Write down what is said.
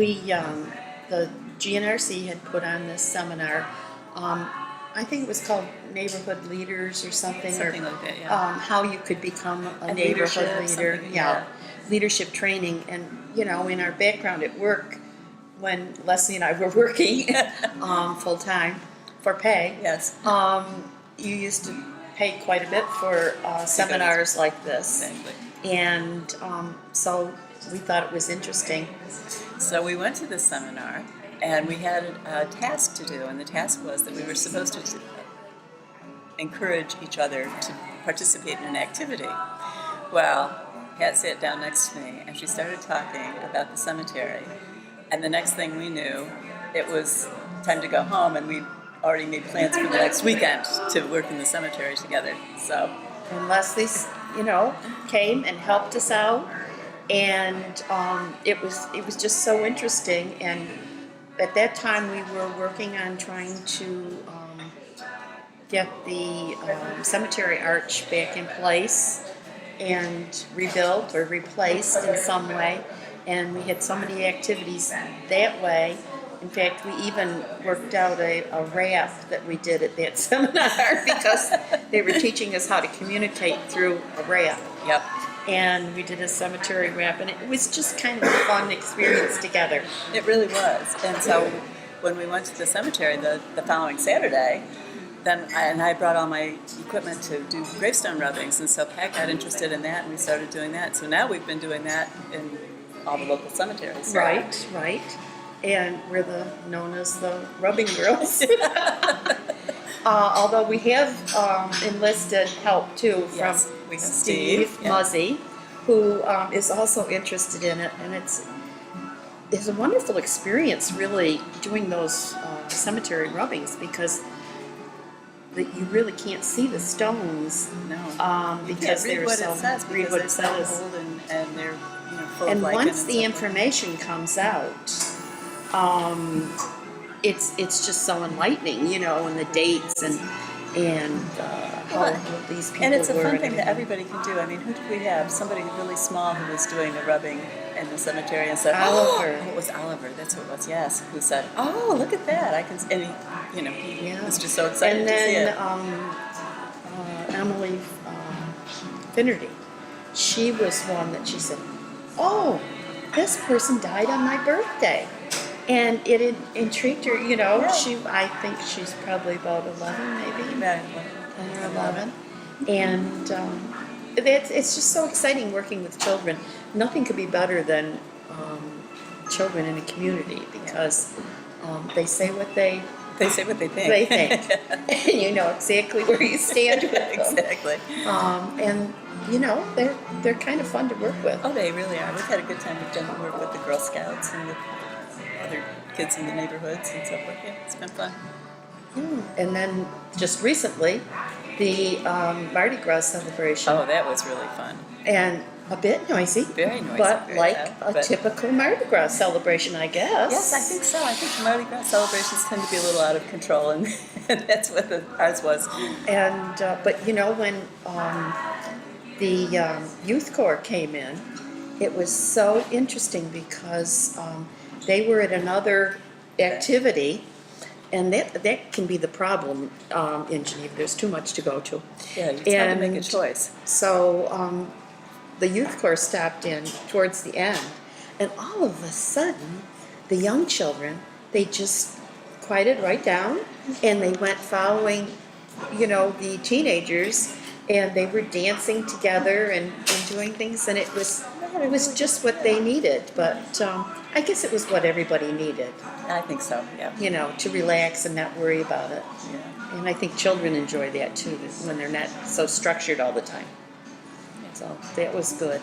the GNRC had put on this seminar. I think it was called Neighborhood Leaders or something like that, yeah. How you could become a neighborhood leader. Yeah. Leadership training. And, in our background at work, when Leslie and I were working full-time for pay, yes, you used to pay quite a bit for seminars like this. Exactly. And so we thought it was interesting. So we went to this seminar, and we had a task to do, and the task was that we were supposed to encourage each other to participate in an activity. Well, Pat sat down next to me, and she started talking about the cemetery, and the next thing we knew, it was time to go home, and we already made plans for the next weekend to work in the cemetery together. So, and Leslie, came and helped us out, and it was just so interesting. And at that time, we were working on trying to get the cemetery arch back in place and rebuilt or replaced in some way. And we had so many activities that way. In fact, we even worked out a rap that we did at that seminar because they were teaching us how to communicate through a rap. yep. And we did a cemetery rap, and it was just kind of a fun experience together. It really was. And so when we went to the cemetery the following Saturday, I brought all my equipment to do gravestone rubbings, and so Pat got interested in that, and we started doing that. So now we've been doing that in all the local cemeteries. Right. And we're known as the rubbing girls. Although we have enlisted help too from Steve Muzzy, who is also interested in it, and it's a wonderful experience really doing those cemetery rubbings because you really can't see the stones. No. Because they're so read what it says. Old and they're full and of lichen once the information comes out, it's just so enlightening, and the dates and how these people and it's a were fun thing that everybody can do. I mean, who did we have? Somebody really small who was doing a rubbing in the cemetery and said, Oliver. Oh, it was Oliver. That's who it was. Yes, who said, "Oh, look at that! I can." And he was just so excited and to see it. And then Emily Finnerty, she was one that she said, "Oh, this person died on my birthday." And it intrigued her, Yeah. I think she's probably about 11, maybe, Yeah. 10 or 11. And it's just so exciting working with children. Nothing could be better than children in a community because they say what they think. They think. And you know exactly where you stand with them. Exactly. And they're kind of fun to work with. Oh, they really are. We've had a good time. We've done work with the Girl Scouts and with other kids in the neighborhoods and so forth. Yeah, it's been fun. And then just recently, the Mardi Gras celebration. Oh, that was really fun. And a bit noisy. Very noisy. But very like loud, a typical Mardi Gras celebration, I guess. Yes, I think so. I think Mardi Gras celebrations tend to be a little out of control, and that's what ours was. And but when the youth corps came in, it was so interesting because they were at another activity, and that can be the problem in Geneva. There's too much to go to. Yeah, it's hard to make a choice. So the youth corps stopped in towards the end, and all of a sudden, the young children, they just quieted right down, and they went following, the teenagers, and they were dancing together and doing things, and it was just what they needed. But I guess it was what everybody needed. I think so. Yeah. To relax and not worry about it. Yeah. And I think children enjoy that too, when they're not so structured all the time. So that was good.